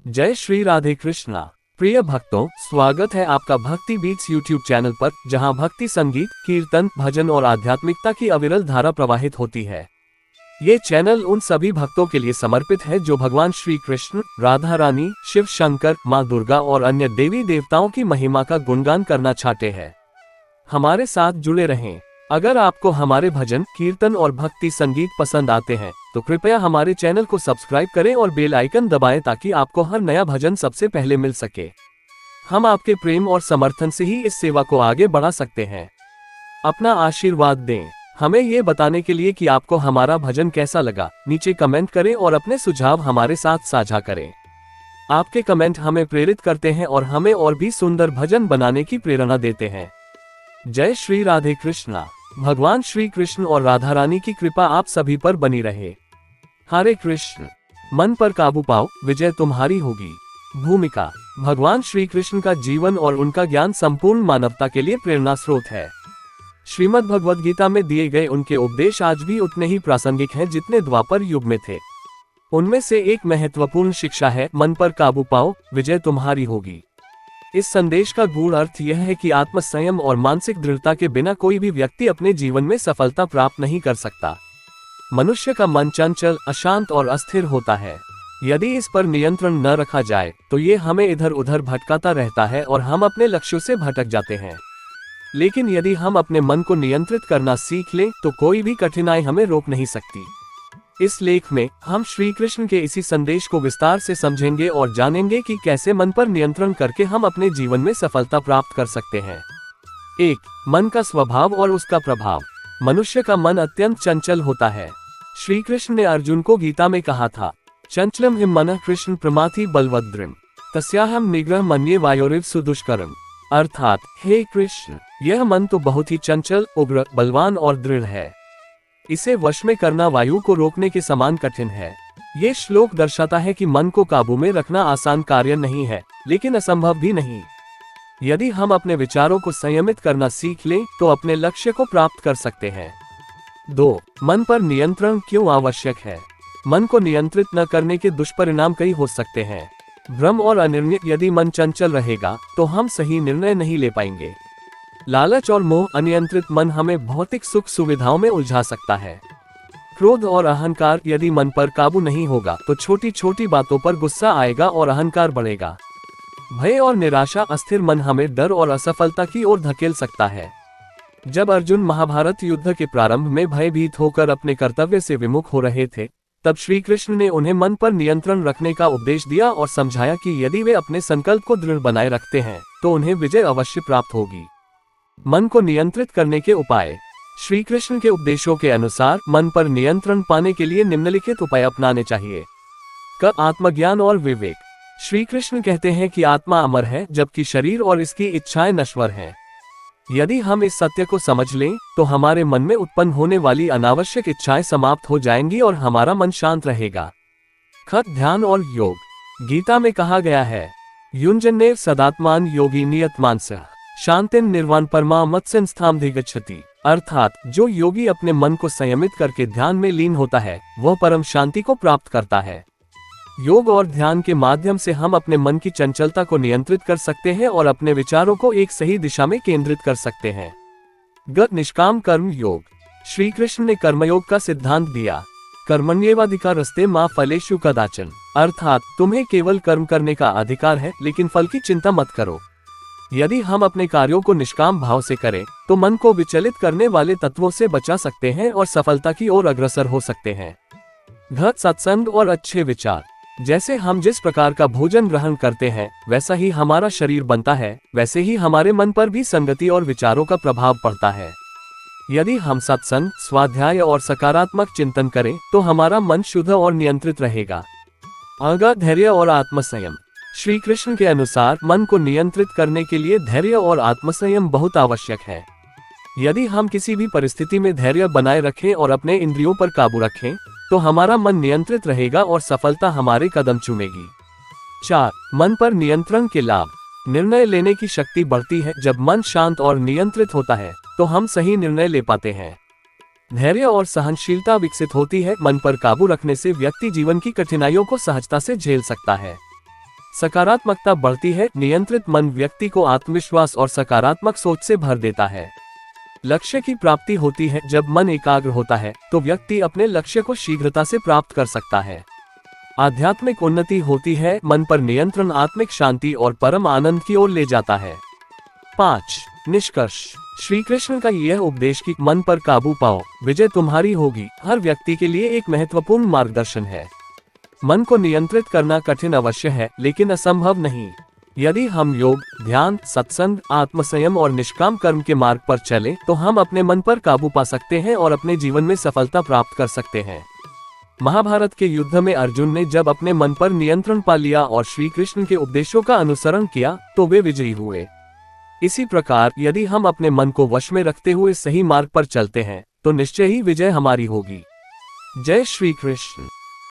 जय श्री राधे कृष्णा। प्रिय भक्तों, स्वागत है आपका भक्ति बीट्स यूट्यूब चैनल पर, जहां भक्ति संगीत, कीर्तन, भजन और आध्यात्मिकता की अविरल धारा प्रवाहित होती है। ये चैनल उन सभी भक्तों के लिए समर्पित है जो भगवान श्री कृष्ण, राधा रानी, शिव शंकर, माँ दुर्गा और अन्य देवी देवताओं की महिमा का गुणगान करना चाहते हैं। हमारे साथ जुड़े रहें। अगर आपको हमारे भजन, कीर्तन और भक्ति संगीत पसंद आते हैं तो कृपया हमारे चैनल को सब्सक्राइब करें और बेल आइकन दबाएं ताकि आपको हर नया भजन सबसे पहले मिल सके। हम आपके प्रेम और समर्थन से ही इस सेवा को आगे बढ़ा सकते हैं। अपना आशीर्वाद दें। हमें ये बताने के लिए कि आपको हमारा भजन कैसा लगा, नीचे कमेंट करें और अपने सुझाव हमारे साथ साझा करें। आपके कमेंट हमें प्रेरित करते हैं और हमें और भी सुंदर भजन बनाने की प्रेरणा देते हैं। जय श्री राधे कृष्णा। भगवान श्री कृष्ण और राधा रानी की कृपा आप सभी पर बनी रहे। हरे कृष्ण। मन पर काबू पाओ, विजय तुम्हारी होगी। भूमिका: भगवान श्री कृष्ण का जीवन और उनका ज्ञान संपूर्ण मानवता के लिए प्रेरणा स्रोत है। श्रीमद् भगवद गीता में दिए गए उनके उपदेश आज भी उतने ही प्रासंगिक हैं जितने द्वापर युग में थे। उनमें से एक महत्वपूर्ण शिक्षा है, मन पर काबू पाओ, विजय तुम्हारी होगी। इस संदेश का गूढ़ अर्थ यह है कि आत्म संयम और मानसिक दृढ़ता के बिना कोई भी व्यक्ति अपने जीवन में सफलता प्राप्त नहीं कर सकता। मनुष्य का मन चंचल, अशांत और अस्थिर होता है। यदि इस पर नियंत्रण न रखा जाए तो ये हमें इधर उधर भटकाता रहता है और हम अपने लक्ष्यों से भटक जाते हैं। लेकिन यदि हम अपने मन को नियंत्रित करना सीख लें तो कोई भी कठिनाई हमें रोक नहीं सकती। इस लेख में हम श्री कृष्ण के इसी संदेश को विस्तार से समझेंगे और जानेंगे कि कैसे मन पर नियंत्रण करके हम अपने जीवन में सफलता प्राप्त कर सकते हैं। 1. मन का स्वभाव और उसका प्रभाव। मनुष्य का मन अत्यंत चंचल होता है। श्री कृष्ण ने अर्जुन को गीता में कहा था, चंचलम हि मनः कृष्ण प्रमाथि बलवद्रिम तस्याहम निग्रह मन्ये वायोरिव सुदुष्करम। अर्थात, हे कृष्ण, यह मन तो बहुत ही चंचल, उग्र, बलवान और दृढ़ है। इसे वश में करना वायु को रोकने के समान कठिन है। ये श्लोक दर्शाता है कि मन को काबू में रखना आसान कार्य नहीं है, लेकिन असंभव भी नहीं। यदि हम अपने विचारों को संयमित करना सीख लें तो अपने लक्ष्य को प्राप्त कर सकते हैं। 2. मन पर नियंत्रण क्यों आवश्यक है। मन को नियंत्रित न करने के दुष्परिणाम कई हो सकते हैं। भ्रम और अनिर्णय: यदि मन चंचल रहेगा तो हम सही निर्णय नहीं ले पाएंगे। लालच और मोह: अनियंत्रित मन हमें भौतिक सुख सुविधाओं में उलझा सकता है। क्रोध और अहंकार: यदि मन पर काबू नहीं होगा तो छोटी छोटी बातों पर गुस्सा आएगा और अहंकार बढ़ेगा। भय और निराशा: अस्थिर मन हमें डर और असफलता की ओर धकेल सकता है। जब अर्जुन महाभारत युद्ध के प्रारंभ में भयभीत होकर अपने कर्तव्य से विमुख हो रहे थे, तब श्री कृष्ण ने उन्हें मन पर नियंत्रण रखने का उपदेश दिया और समझाया कि यदि वे अपने संकल्प को दृढ़ बनाए रखते हैं तो उन्हें विजय अवश्य प्राप्त होगी। मन को नियंत्रित करने के उपाय। श्री कृष्ण के उपदेशों के अनुसार मन पर नियंत्रण पाने के लिए निम्नलिखित उपाय अपनाने चाहिए। आत्मज्ञान और विवेक। श्री कृष्ण कहते हैं कि आत्मा अमर है जबकि शरीर और इसकी इच्छाएं नश्वर हैं। यदि हम इस सत्य को समझ लें तो हमारे मन में उत्पन्न होने वाली अनावश्यक इच्छाएं समाप्त हो जाएंगी और हमारा मन शांत रहेगा। ध्यान और योग। गीता में कहा गया है, युञ्जन्नेव सदात्मान योगी नियतमानसः शांतिन निर्वाण परमा मत्संस्थामधिगच्छति। अर्थात, जो योगी अपने मन को संयमित करके ध्यान में लीन होता है वह परम शांति को प्राप्त करता है। योग और ध्यान के माध्यम से हम अपने मन की चंचलता को नियंत्रित कर सकते हैं और अपने विचारों को एक सही दिशा में केंद्रित कर सकते हैं। निष्काम कर्म योग। श्री कृष्ण ने कर्मयोग का सिद्धांत दिया, कर्मण्येवाधिकारस्ते मा फलेषु कदाचन। अर्थात, तुम्हें केवल कर्म करने का अधिकार है लेकिन फल की चिंता मत करो। यदि हम अपने कार्यों को निष्काम भाव से करें तो मन को विचलित करने वाले तत्वों से बचा सकते हैं और सफलता की ओर अग्रसर हो सकते हैं। सत्संग और अच्छे विचार। जैसे हम जिस प्रकार का भोजन ग्रहण करते हैं वैसा ही हमारा शरीर बनता है, वैसे ही हमारे मन पर भी संगति और विचारों का प्रभाव पड़ता है। यदि हम सत्संग, स्वाध्याय और सकारात्मक चिंतन करें तो हमारा मन शुद्ध और नियंत्रित रहेगा। धैर्य और आत्मसंयम। श्री कृष्ण के अनुसार मन को नियंत्रित करने के लिए धैर्य और आत्मसंयम बहुत आवश्यक है। यदि हम किसी भी परिस्थिति में धैर्य बनाए रखें और अपने इंद्रियों पर काबू रखें तो हमारा मन नियंत्रित रहेगा और सफलता हमारे कदम चूमेगी। 4. मन पर नियंत्रण के लाभ। निर्णय लेने की शक्ति बढ़ती है। जब मन शांत और नियंत्रित होता है तो हम सही निर्णय ले पाते हैं। धैर्य और सहनशीलता विकसित होती है। मन पर काबू रखने से व्यक्ति जीवन की कठिनाइयों को सहजता से झेल सकता है। सकारात्मकता बढ़ती है। नियंत्रित मन व्यक्ति को आत्मविश्वास और सकारात्मक सोच से भर देता है। लक्ष्य की प्राप्ति होती है। जब मन एकाग्र होता है तो व्यक्ति अपने लक्ष्य को शीघ्रता से प्राप्त कर सकता है। आध्यात्मिक उन्नति होती है। मन पर नियंत्रण आत्मिक शांति और परम आनंद की ओर ले जाता है। 5. निष्कर्ष। श्री कृष्ण का यह उपदेश कि मन पर काबू पाओ, विजय तुम्हारी होगी, हर व्यक्ति के लिए एक महत्वपूर्ण मार्गदर्शन है। मन को नियंत्रित करना कठिन अवश्य है, लेकिन असंभव नहीं। यदि हम योग, ध्यान, सत्संग, आत्मसंयम और निष्काम कर्म के मार्ग पर चले तो हम अपने मन पर काबू पा सकते हैं और अपने जीवन में सफलता प्राप्त कर सकते हैं। महाभारत के युद्ध में अर्जुन ने जब अपने मन पर नियंत्रण पा लिया और श्री कृष्ण के उपदेशों का अनुसरण किया तो वे विजयी हुए। इसी प्रकार यदि हम अपने मन को वश में रखते हुए सही मार्ग पर चलते हैं तो निश्चय ही विजय हमारी होगी। जय श्री कृष्ण।